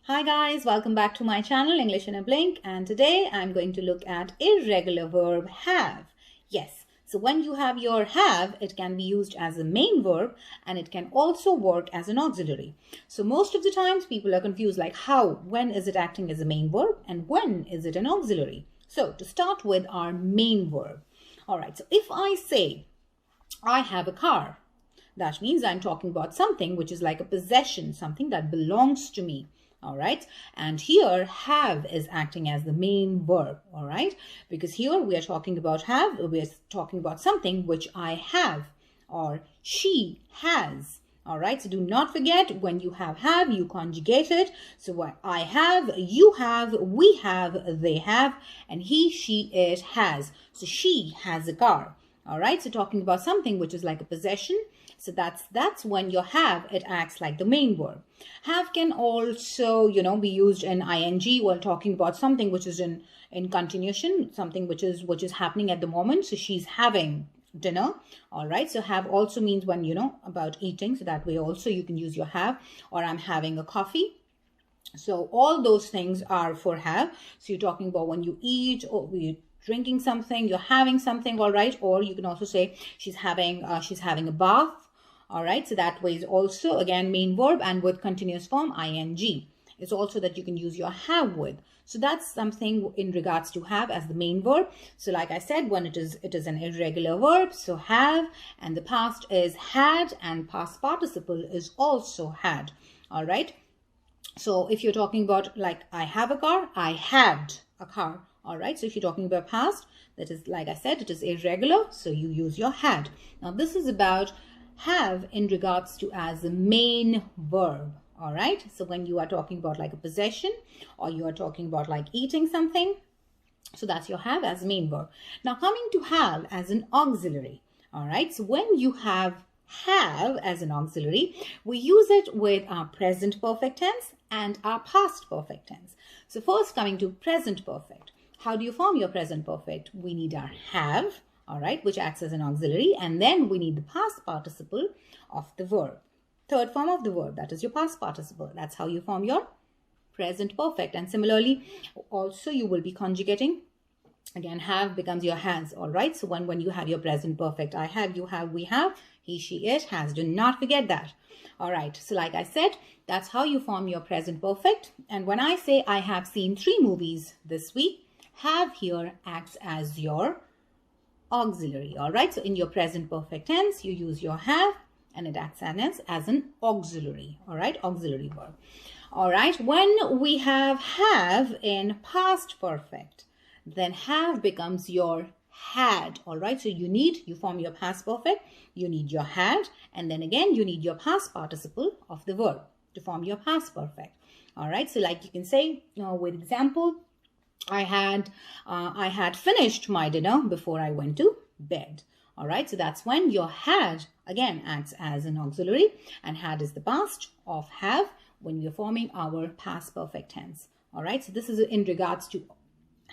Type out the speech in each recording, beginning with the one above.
Hi guys, welcome back to my channel English in a Blink, and today I'm going to look at irregular verb have. Yes, so when you have your have, it can be used as a main verb and it can also work as an auxiliary. So most of the times people are confused like when is it acting as a main verb and when is it an auxiliary. So to start with our main verb. Alright, so if I say I have a car, that means I'm talking about something which is like a possession, something that belongs to me. All right, and here have is acting as the main verb. All right, because here we are talking about have, we are talking about something which I have or she has. All right, so do not forget, when you have, you conjugate it. So what I have, you have, we have, they have, and he, she, it has. So she has a car. All right, so talking about something which is like a possession. So that's when your have, it acts like the main verb. Have can also, be used in ing while talking about something which is in continuation, something which is happening at the moment. So she's having dinner. All right, so have also means when, about eating. So that way also you can use your have, or I'm having a coffee. So all those things are for have. So you're talking about when you eat or you're drinking something, you're having something, all right. Or you can also say she's having a bath. All right, so that way is also again main verb and with continuous form ing. It's also that you can use your have with. So that's something in regards to have as the main verb. So like I said, when it is an irregular verb, so have, and the past is had, and past participle is also had. All right. So if you're talking about like I have a car, I had a car. All right. So if you're talking about past, that is, like I said, it is irregular. So you use your had. Now this is about have in regards to as a main verb. All right, so when you are talking about like a possession, or you are talking about like eating something, so that's your have as main verb. Now coming to have as an auxiliary. All right, so when you have as an auxiliary, we use it with our present perfect tense and our past perfect tense. So first, coming to present perfect, how do you form your present perfect? We need our have, all right, which acts as an auxiliary, and then we need the past participle of the verb. Third form of the verb, that is your past participle. That's how you form your present perfect. And similarly, also you will be conjugating. Again, have becomes your has, all right? So when you have your present perfect, I have, you have, we have, he, she, it has. Do not forget that. All right, so like I said, that's how you form your present perfect. And when I say I have seen 3 movies this week, have here acts as your auxiliary. All right, so in your present perfect tense you use your have and it acts as an auxiliary. All right, auxiliary verb. All right, when we have in past perfect, then have becomes your had. All right, so you form your past perfect, you need your had, and then again you need your past participle of the verb to form your past perfect. All right, so like you can say with example, I had finished my dinner before I went to bed. All right, so that's when your had again acts as an auxiliary, and had is the past of have when we're forming our past perfect tense. All right, so this is in regards to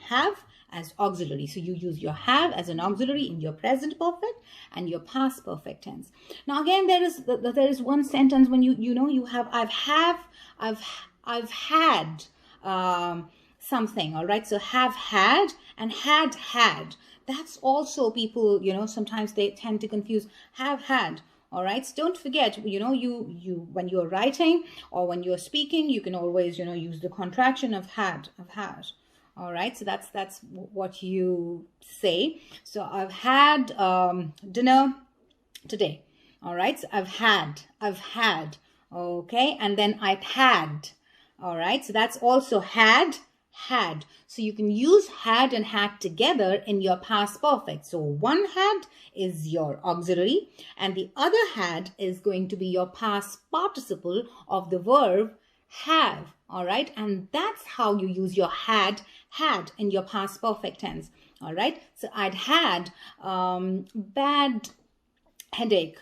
have as auxiliary. So you use your have as an auxiliary in your present perfect and your past perfect tense. Now again, there is one sentence when you have I've had something. All right, so have had and had. That's also people, sometimes they tend to confuse have had. All right, so don't forget, you when you're writing or when you're speaking, you can always, use the contraction of had. All right, so that's what you say. So I've had dinner today. All right, so I've had. Okay, and then I've had. All right, so that's also had. So you can use had and had together in your past perfect. So one had is your auxiliary and the other had is going to be your past participle of the verb have. All right, and that's how you use your had in your past perfect tense. All right, so I'd had bad headache.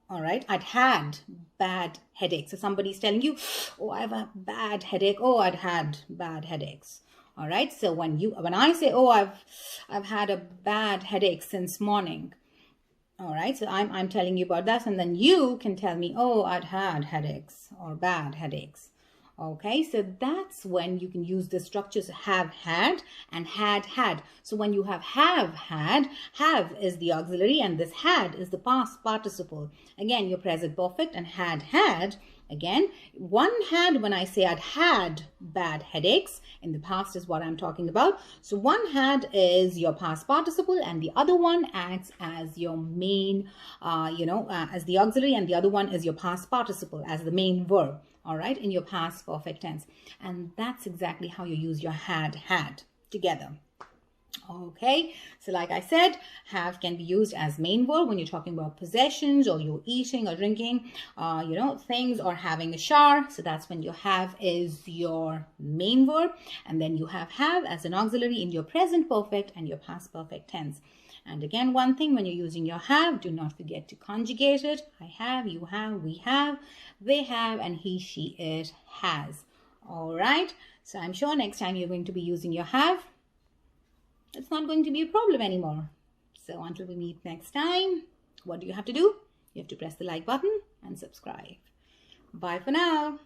All right, I'd had bad headache. So somebody's telling you, oh, I have a bad headache. Oh, I'd had bad headaches. All right, so when I say, oh, I've had a bad headache since morning. All right, so I'm telling you about that, and then you can tell me, oh, I'd had headaches or bad headaches. Okay, so that's when you can use the structures have had and had. So when you have had, have is the auxiliary and this had is the past participle. Again, your present perfect and had. Again, one had, when I say I'd had bad headaches, in the past is what I'm talking about. So one had is your past participle and the other one acts as your main, as the auxiliary, and the other one is your past participle as the main verb. All right, in your past perfect tense. And that's exactly how you use your had together. Okay, so like I said, have can be used as main verb when you're talking about possessions or you're eating or drinking, things, or having a shower. So that's when your have is your main verb. And then you have as an auxiliary in your present perfect and your past perfect tense. And again, one thing, when you're using your have, do not forget to conjugate it. I have, you have, we have, they have, and he, she, it has. All right. So I'm sure next time you're going to be using your have, it's not going to be a problem anymore. So until we meet next time, what do you have to do? You have to press the like button and subscribe. Bye for now.